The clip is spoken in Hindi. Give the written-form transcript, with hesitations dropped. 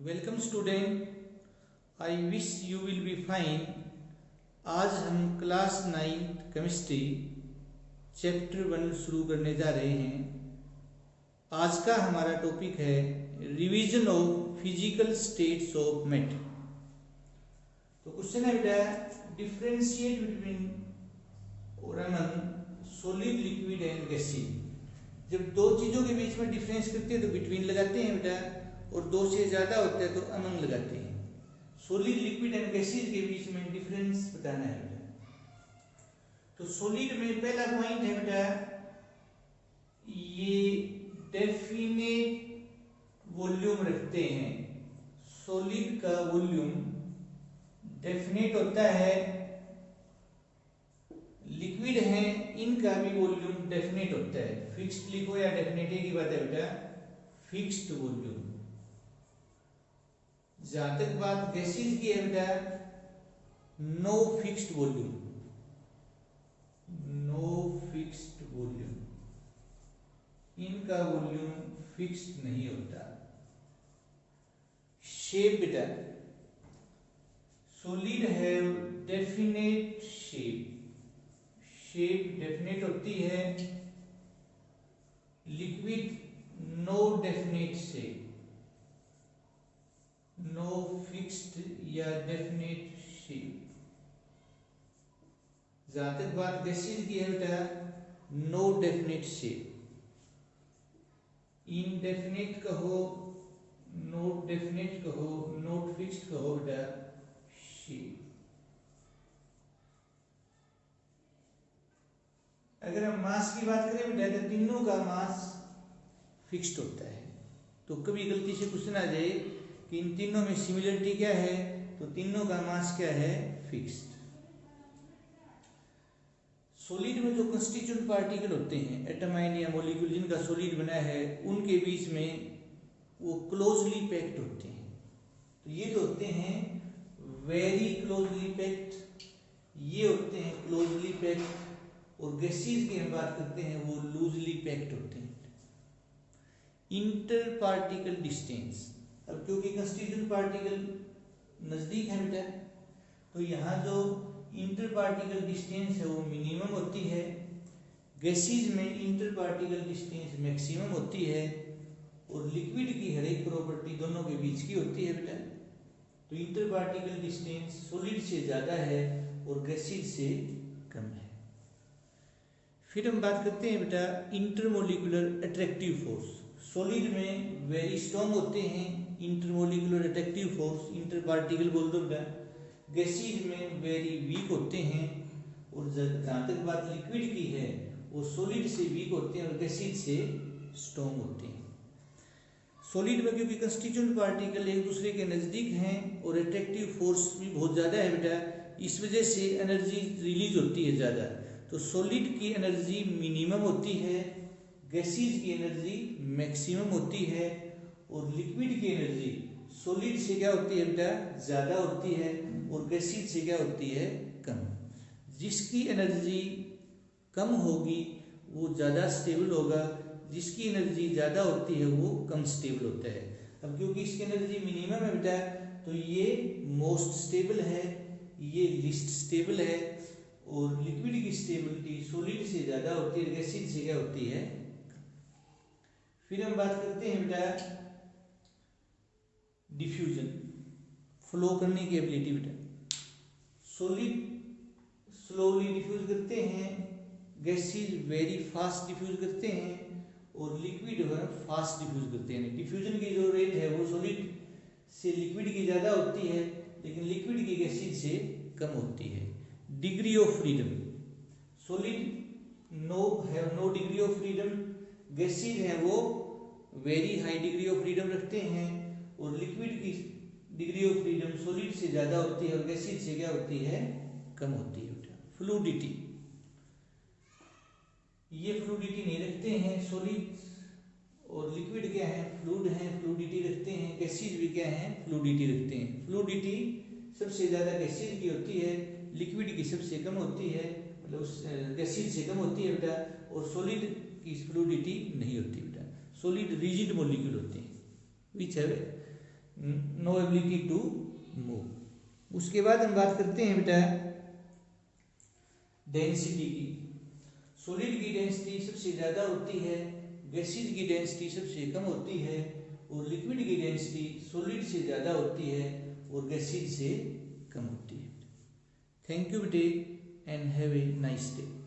Welcome student, I wish you will be fine. आज हम क्लास 9 केमिस्ट्री चैप्टर 1 शुरू करने जा रहे हैं। आज का हमारा टॉपिक है revision of physical states of matter. तो क्वेश्चन है बेटा, डिफरेंशिएट बिटवीन और अमंग सॉलिड, लिक्विड एंड गैसीय। जब दो चीजों के बीच में डिफरेंस करते हैं तो बिटवीन लगाते हैं बेटा, और दो से ज्यादा होता है तो अमंग लगाते हैं। सॉलिड, लिक्विड एंड गैसीज के बीच में डिफरेंस बताना है बेटा। तो सॉलिड में पहला पॉइंट है बेटा, ये डेफिनेट वॉल्यूम रखते हैं। सॉलिड का वॉल्यूम डेफिनेट होता है। लिक्विड है, इनका भी वॉल्यूम डेफिनेट होता है। फिक्स्ड लिखो या डेफिनेट की बात है बेटा, फिक्स्ड वॉल्यूम। जहां तक बात गैसेज की है बेटा, no fixed volume, no fixed volume, इनका वॉल्यूम फिक्स्ड नहीं होता। शेप बेटा, सॉलिड है डेफिनेट शेप, शेप डेफिनेट होती है। Liquid no definite shape, no fixed या डेफिनेट शेप। जहां तक बात गैसेज की है बेटा, नो डेफिनेट शेप, इनडेफिनेट कहो, नॉट डेफिनेट कहो, नॉट फिक्स्ड कहो बेटा, शेप। अगर हम मास की बात करें बेटा, तो तीनों का मास फिक्स्ड होता है। तो कभी गलती से क्वेश्चन आ जाए कि इन तीनों में सिमिलरिटी क्या है, तो तीनों का मास क्या है, फिक्स्ड। सॉलिड में जो कंस्टिट्यूएंट पार्टिकल होते हैं, एटम, आयन या मॉलिक्यूल जिनका सॉलिड बना है, उनके बीच में वो क्लोजली पैक्ड होते हैं। तो ये जो होते हैं वेरी क्लोजली पैक्ड, ये होते हैं क्लोजली पैक्ड। और गैसेज की हम बात करते हैं, वो लूजली पैक्ड होते हैं। इंटर पार्टिकल डिस्टेंस, अब क्योंकि कंस्टिट्यूएंट पार्टिकल नजदीक है बेटा, तो यहाँ जो इंटर पार्टिकल डिस्टेंस है वो मिनिमम होती है। गैसेज में इंटर पार्टिकल डिस्टेंस मैक्सिमम होती है। और लिक्विड की हर एक प्रॉपर्टी दोनों के बीच की होती है बेटा। तो इंटर पार्टिकल डिस्टेंस सॉलिड से ज्यादा है और गैसेज से कम है। फिर हम बात करते हैं बेटा इंटरमोलिकुलर अट्रैक्टिव फोर्स। सॉलिड में वेरी स्ट्रॉन्ग होते हैं intermolecular attractive force, inter particle बोल दो बेटा। गैसेज में वेरी वीक होते हैं। और जहां तक बात लिक्विड की है, वो सॉलिड से वीक होते हैं और गैसेज से स्ट्रॉन्ग होते हैं। सॉलिड में क्योंकि कंस्टिट्यूएंट पार्टिकल एक दूसरे के नजदीक हैं और अट्रैक्टिव फोर्स भी बहुत ज्यादा है बेटा, इस वजह से एनर्जी रिलीज होती है ज्यादा। तो सॉलिड की एनर्जी मिनिमम होती है, गैसेज की एनर्जी मैक्सिमम होती है। और लिक्विड की एनर्जी सॉलिड से क्या होती है बेटा, ज्यादा होती है, और गैसेज से क्या होती है, कम। जिसकी एनर्जी कम होगी वो ज्यादा स्टेबल होगा, जिसकी एनर्जी ज्यादा होती है वो कम स्टेबल होता है। अब क्योंकि इसकी एनर्जी मिनिमम है बेटा, तो ये मोस्ट स्टेबल है, ये लिस्ट स्टेबल है। और लिक्विड की स्टेबिलिटी सॉलिड से ज्यादा होती है, गैसेज से क्या होती है। फिर हम बात करते हैं बेटा डिफ्यूजन, फ्लो करने की एबिलिटी बेटा। सॉलिड स्लोली डिफ्यूज करते हैं, गैसेज वेरी फास्ट डिफ्यूज करते हैं, और लिक्विड फास्ट डिफ्यूज करते हैं। डिफ्यूजन की जो रेट है वो सॉलिड से लिक्विड की ज्यादा होती है, लेकिन लिक्विड की गैसेज से कम होती है। Degree of freedom, solid no degree of freedom, gases है वो very high degree of freedom रखते हैं। और लिक्विड की डिग्री ऑफ फ्रीडम सॉलिड से ज्यादा होती है और गैसेज से क्या होती है, कम होती है। फ्लूइडिटी, ये फ्लूइडिटी नहीं रखते हैं सॉलिड। और लिक्विड क्या है, फ्लूइड है, फ्लूइडिटी रखते हैं। गैसेज भी क्या है, फ्लूइडिटी रखते हैं। फ्लूइडिटी सबसे ज्यादा गैसेज की होती है, लिक्विड की सबसे कम होती है, मतलब गैसेज से कम होती है बेटा। और सॉलिड की फ्लूइडिटी नहीं होती बेटा। सॉलिड रिजिड मॉलिक्यूल होते हैं, which have no ability to move. उसके बाद हम बात करते हैं बेटा डेंसिटी की। सॉलिड की डेंसिटी सबसे ज़्यादा होती है, गैसेज की डेंसिटी सबसे कम होती है, और लिक्विड की डेंसिटी सॉलिड से ज़्यादा होती है और गैसेज से कम होती है। थैंक यू बेटे and have a nice day.